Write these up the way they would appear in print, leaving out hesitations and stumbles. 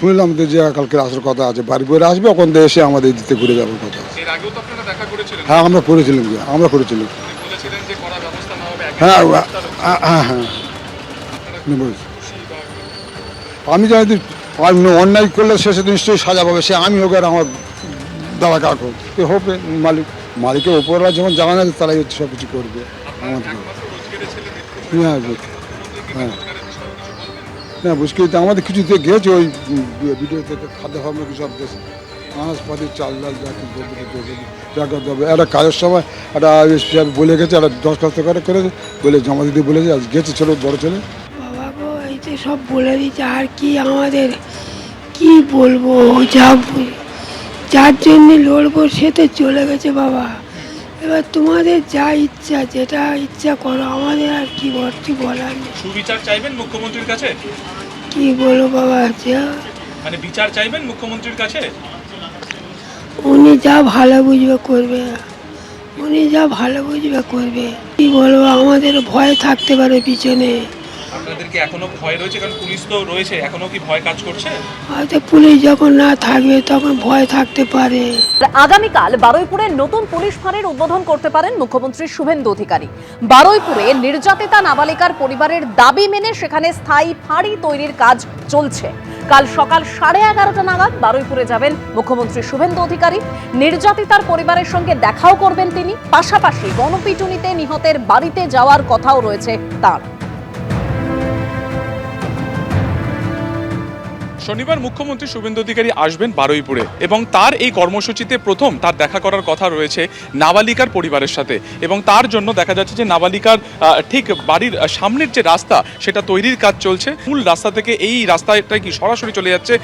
শুনলাম যে কালকে আসার কথা আছে, বাড়ি করে আসবে, ওখান থেকে এসে আমাদের দিতে ঘুরে যাওয়ার কথা আছে। এর আগেও তো আপনারা দেখা করেছিলেন। হ্যাঁ, আমরা করেছিলাম। বলেছিলেন যে কড়া ব্যবস্থা না হবে। হ্যাঁ হ্যাঁ হ্যাঁ আমি জানি অন্যায় করলে শেষে নিশ্চয়ই সাজা পাবে, সে আমি হোক আর আমার দাদা কাকু কে হবে, মালিকের ওপররা যখন জানা আছে তারাই হচ্ছে সব কিছু করবে আমাদের। হ্যাঁ হ্যাঁ না বুঝতে আমাদের কিছু দিয়ে গেছে ওই ভিডিও থেকে খাদ্য ফার্মে কিছু সব দেশে আনাজপাতি চাল ডাল যা কিছু দেবে একটা কাজের সময় একটা বলে গেছে, একটা দরখাস্ত করেছে বলে জমা দিতে বলেছে, আজ গেছে ছেলে বড় ছেলে। বাবা গো, এই তো সব বলে দিচ্ছে, আর কি আমাদের কি বলবো, যার জন্য লড়বো সে তো চলে গেছে বাবা। এবার তোমাদের যা ইচ্ছা, যেটা ইচ্ছা করো, আমাদের আর কি বলার নেই। সুবিচার চাইবেন মুখ্যমন্ত্রীর কাছে? কি বলবো বাবা, মানে বিচার চাইবেন মুখ্যমন্ত্রীর কাছে? উনি যা ভালো বুঝবে করবে, কি বলবো, আমাদের ভয় থাকতে পারে পিছনে। আপনাদেরকে এখনো ভয় রয়েছে? কারণ পুলিশ তো রয়েছে, এখনো কি ভয় কাজ করছে? হয়তো পুলিশ যখন না থাকবে তখন ভয় থাকতে পারে। আগামীকাল বারুইপুরে নতুন পুলিশ ফাঁড়ির উদ্বোধন করতে পারেন মুখ্যমন্ত্রী শুভেন্দু অধিকারী। বারুইপুরে নির্যাতিতা নাবালিকার পরিবারের দাবি মেনে সেখানে স্থায়ী ফাঁড়ি তৈরির কাজ চলছে। কাল সকাল 11:30 নাগাদ বারুইপুরে যাবেন মুখ্যমন্ত্রী শুভেন্দু অধিকারী। নির্যাতিতার পরিবারের সঙ্গে দেখাও করবেন তিনি, পাশাপাশি গণপিটুনিতে নিহতের বাড়িতে যাওয়ার কথাও রয়েছে তার। শনিবার মুখ্যমন্ত্রী শুভেন্দু অধিকারী আসবেন বারুইপুরে এবং তার এই কর্মসূচিতে প্রথম তার দেখা করার কথা রয়েছে নাবালিকার পরিবারের সাথে। এবং তার জন্য দেখা যাচ্ছে যে নাবালিকার ঠিক বাড়ির সামনের যে রাস্তা সেটা তৈরির কাজ চলছে। মূল রাস্তা থেকে এই রাস্তাটা কি সরাসরি চলে যাচ্ছে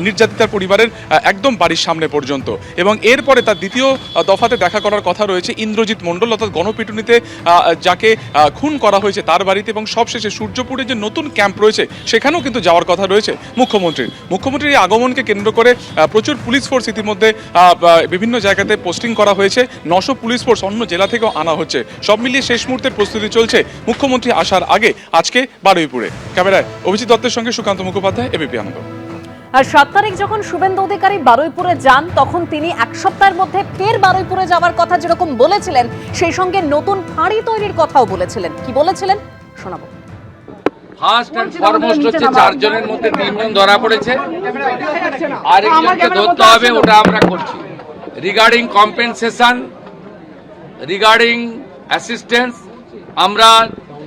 নির্যাতিতার পরিবারের একদম বাড়ির সামনে পর্যন্ত। এবং এরপরে তার দ্বিতীয় দফাতে দেখা করার কথা রয়েছে ইন্দ্রজিৎ মণ্ডল, অর্থাৎ গণপিটুনিতে যাকে খুন করা হয়েছে তার বাড়িতে। এবং সবশেষে সূর্যপুরে যে নতুন ক্যাম্প রয়েছে সেখানেও কিন্তু যাওয়ার কথা রয়েছে মুখ্যমন্ত্রীর এই আগমনকে কেন্দ্র করে প্রচুর পুলিশ ফোর্স ইতিমধ্যে বিভিন্ন জায়গাতে পোস্টিং করা হয়েছে। 900 পুলিশ ফোর্স অন্য জেলা থেকেও আনা হচ্ছে। সব মিলিয়ে শেষ মুহূর্তের প্রস্তুতি চলছে মুখ্যমন্ত্রী আসার আগে আজকে বারুইপুরে। ক্যামেরায় অভিজিৎ দত্তের সঙ্গে সুকান্ত মুখোপাধ্যায়, এবিপি আনন্দ। আর 7 তারিখ যখন শুভেন্দু অধিকারী বারুইপুরে যান তখন তিনি এক সপ্তাহের মধ্যে ফের বারুইপুরে যাওয়ার কথা যেরকম বলেছিলেন, সেই সঙ্গে নতুন ফাঁড়ি তৈরির কথাও বলেছিলেন। কি বলেছিলেন শোনাবো। ফার্স্ট এন্ড ফরমোস্ট হচ্ছে 4 জনের মধ্যে 3 জন ধরা পড়েছে, আরেকজনকে ধরতে হবে, ওটা আমরা করছি। রিগার্ডিং কম্পেনসেশন, রিগার্ডিং অ্যাসিস্ট্যান্স আমরা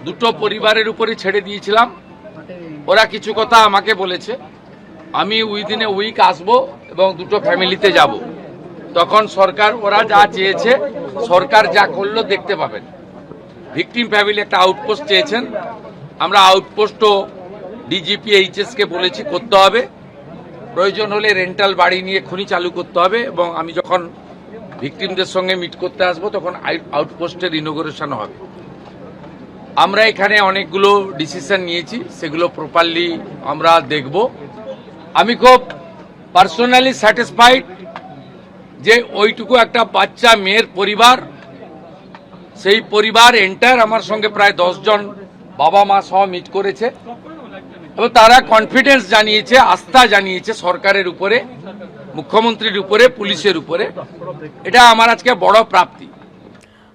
দুটো পরিবারের উপরে ছেড়ে দিয়েছিলাম। ওরা কিছু কথা আমাকে বলেছে, আমি উইদিন এ উইক আসবো এবং দুটো ফ্যামিলিতে যাব। তখন সরকার ওরা যা চেয়েছে, সরকার যা করলো দেখতে পাবেন। ভিকটিম ফ্যামিলি একটা আউটপোস্ট চেয়েছেন, আমরা আউটপোস্টও ডিজিপি এইচএসকে বলেছি করতে হবে। প্রয়োজন হলে রেন্টাল বাড়ি নিয়ে খনি চালু করতে হবে। এবং আমি যখন ভিকটিমদের সঙ্গে মিট করতে আসবো তখন আউটপোস্টের ইনোগ্রেশন হবে। আমরা এখানে অনেকগুলো ডিসিশন নিয়েছি, সেগুলো প্রপারলি আমরা দেখব। আমি খুব পার্সোনালি স্যাটিসফাইড যে ওইটুকু একটা বাচ্চা মেয়ের পরিবার, সেই পরিবার এন্টায়ার আমার সঙ্গে প্রায় 10 জন বাবা মা সহ মিট করেছে এবং তারা কনফিডেন্স জানিয়েছে, আস্থা জানিয়েছে সরকারের উপরে, মুখ্যমন্ত্রীর উপরে, পুলিশের উপরে। এটা আমার আজকে বড় প্রাপ্তি।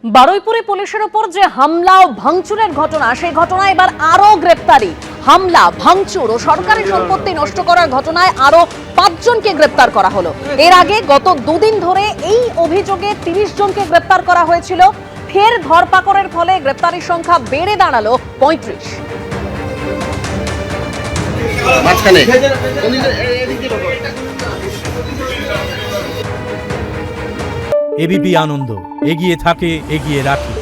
বারুইপুরে পুলিশের উপর যে হামলা ও ভাঙচুরের ঘটনা, সেই ঘটনায় এবার আরো গ্রেপ্তারি। হামলা, ভাঙচুর ও সরকারি সম্পত্তি নষ্ট করার ঘটনায় আরো 5 জনকে গ্রেপ্তার করা হলো। এর আগে গত 2 দিন ধরে এই অভিযোগে 30 জনকে গ্রেপ্তার করা হয়েছিল। ফের ধরপাকড়ের ফলে গ্রেপ্তারির সংখ্যা বেড়ে দাঁড়ালো 35। এবিপি আনন্দ, এগিয়ে থাকে, এগিয়ে রাখে।